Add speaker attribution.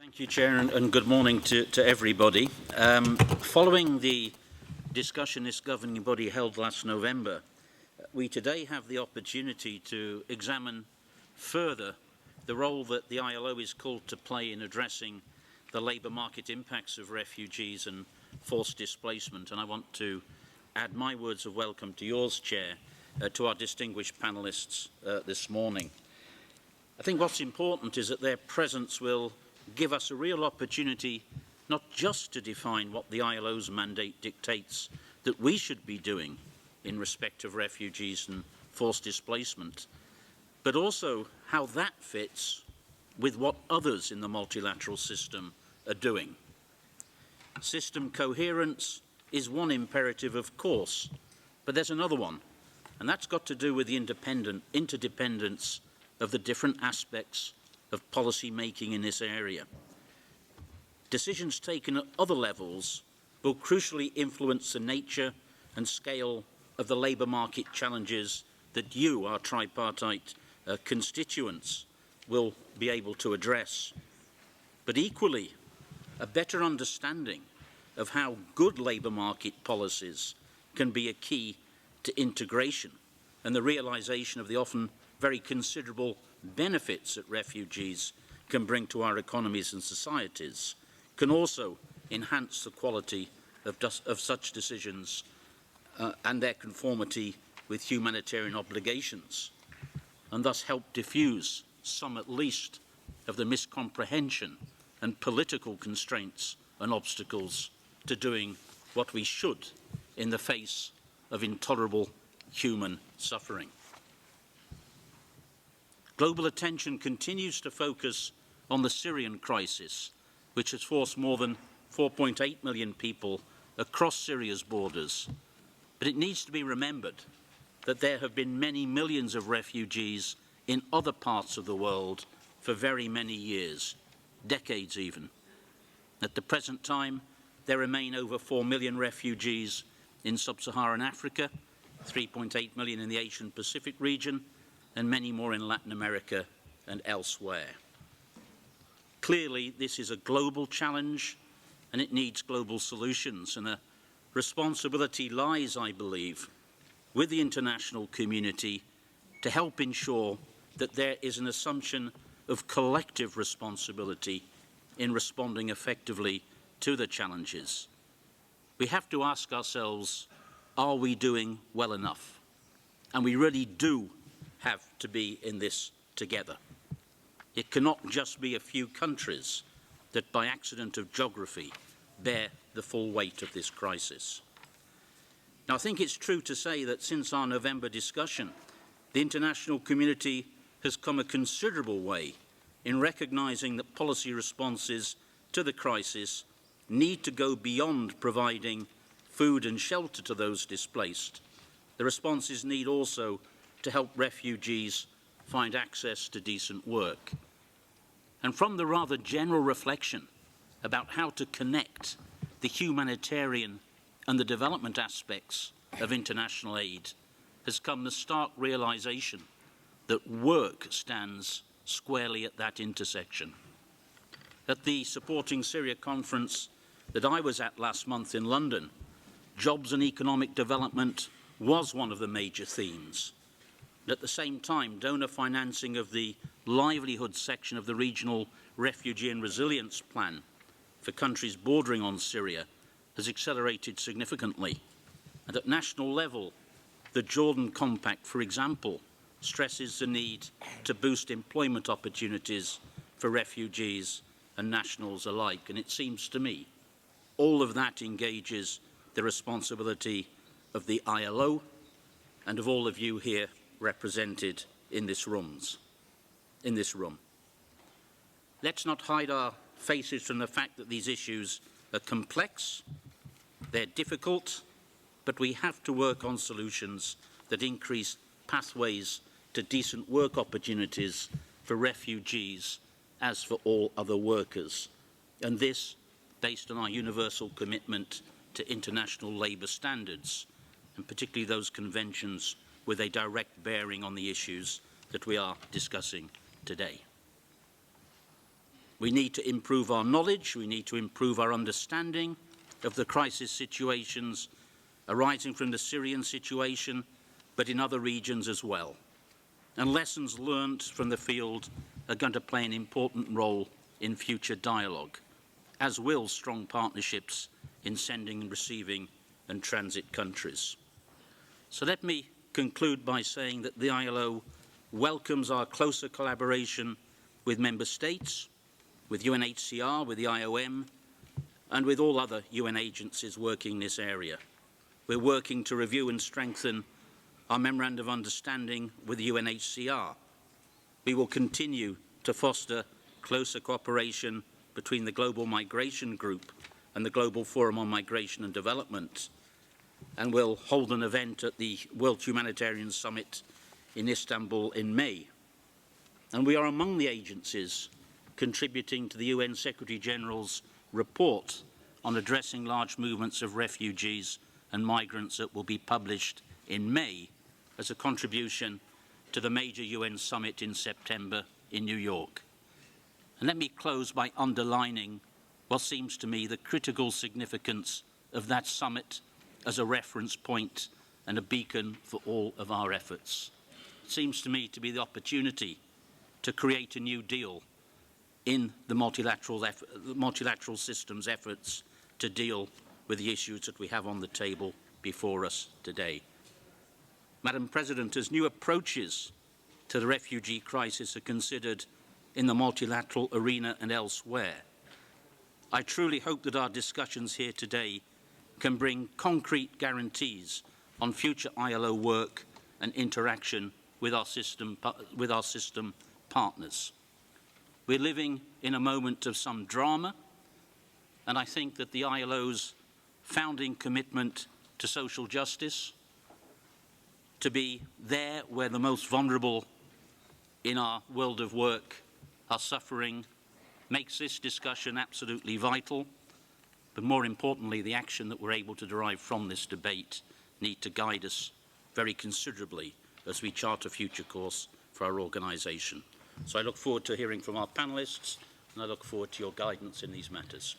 Speaker 1: Thank you, Chair, and good morning to everybody. Following the discussion this governing body held last November, we today have the opportunity to examine further the role that the ILO is called to play in addressing the labour market impacts of refugees and forced displacement. And I want to add my words of welcome to yours, Chair, to our distinguished panellists this morning. I think what's important is that their presence will give us a real opportunity not just to define what the ILO's mandate dictates that we should be doing in respect of refugees and forced displacement, but also how that fits with what others in the multilateral system are doing. System coherence is one imperative, of course, but there's another one, and that's got to do with the interdependence of the different aspects of policy making in this area. Decisions taken at other levels will crucially influence the nature and scale of the labour market challenges that you, our tripartite constituents, will be able to address. But equally, a better understanding of how good labour market policies can be a key to integration and the realisation of the often very considerable benefits that refugees can bring to our economies and societies can also enhance the quality of such decisions and their conformity with humanitarian obligations, and thus help diffuse some at least of the miscomprehension and political constraints and obstacles to doing what we should in the face of intolerable human suffering. Global attention continues to focus on the Syrian crisis, which has forced more than 4.8 million people across Syria's borders. But it needs to be remembered that there have been many millions of refugees in other parts of the world for very many years, decades even. At the present time, there remain over 4 million refugees in sub-Saharan Africa, 3.8 million in the Asian Pacific region, and many more in Latin America and elsewhere. Clearly, this is a global challenge and it needs global solutions, and a responsibility lies, I believe, with the international community to help ensure that there is an assumption of collective responsibility in responding effectively to the challenges. We have to ask ourselves, are we doing well enough? And we really do have to be in this together. It cannot just be a few countries that by accident of geography bear the full weight of this crisis. Now, I think it's true to say that since our November discussion, the international community has come a considerable way in recognising that policy responses to the crisis need to go beyond providing food and shelter to those displaced. The responses need also to help refugees find access to decent work. And from the rather general reflection about how to connect the humanitarian and the development aspects of international aid has come the stark realisation that work stands squarely at that intersection. At the Supporting Syria conference that I was at last month in London, jobs and economic development was one of the major themes. At the same time, donor financing of the livelihood section of the Regional Refugee and Resilience Plan for countries bordering on Syria has accelerated significantly. And at national level, the Jordan Compact, for example, stresses the need to boost employment opportunities for refugees and nationals alike. And it seems to me all of that engages the responsibility of the ILO and of all of you here represented in this room. Let's not hide our faces from the fact that these issues are complex, they're difficult, but we have to work on solutions that increase pathways to decent work opportunities for refugees as for all other workers. And this based on our universal commitment to international labour standards, and particularly those conventions with a direct bearing on the issues that we are discussing today. We need to improve our knowledge, we need to improve our understanding of the crisis situations arising from the Syrian situation, but in other regions as well. And lessons learned from the field are going to play an important role in future dialogue, as will strong partnerships in sending and receiving and transit countries. So let me conclude by saying that the ILO welcomes our closer collaboration with member states, with UNHCR, with the IOM, and with all other UN agencies working in this area. We're working to review and strengthen our Memorandum of Understanding with the UNHCR. We will continue to foster closer cooperation between the Global Migration Group and the Global Forum on Migration and Development, and we'll hold an event at the World Humanitarian Summit in Istanbul in May. And we are among the agencies contributing to the UN Secretary General's report on addressing large movements of refugees and migrants that will be published in May as a contribution to the major UN summit in September in New York. And let me close by underlining what seems to me the critical significance of that summit as a reference point and a beacon for all of our efforts. It seems to me to be the opportunity to create a new deal in the multilateral system's efforts to deal with the issues that we have on the table before us today. Madam President, as new approaches to the refugee crisis are considered in the multilateral arena and elsewhere, I truly hope that our discussions here today can bring concrete guarantees on future ILO work and interaction with our system partners. We're living in a moment of some drama, and I think that the ILO's founding commitment to social justice, to be there where the most vulnerable in our world of work are suffering, makes this discussion absolutely vital. But more importantly, the action that we're able to derive from this debate need to guide us very considerably as we chart a future course for our organisation. So I look forward to hearing from our panellists, and I look forward to your guidance in these matters.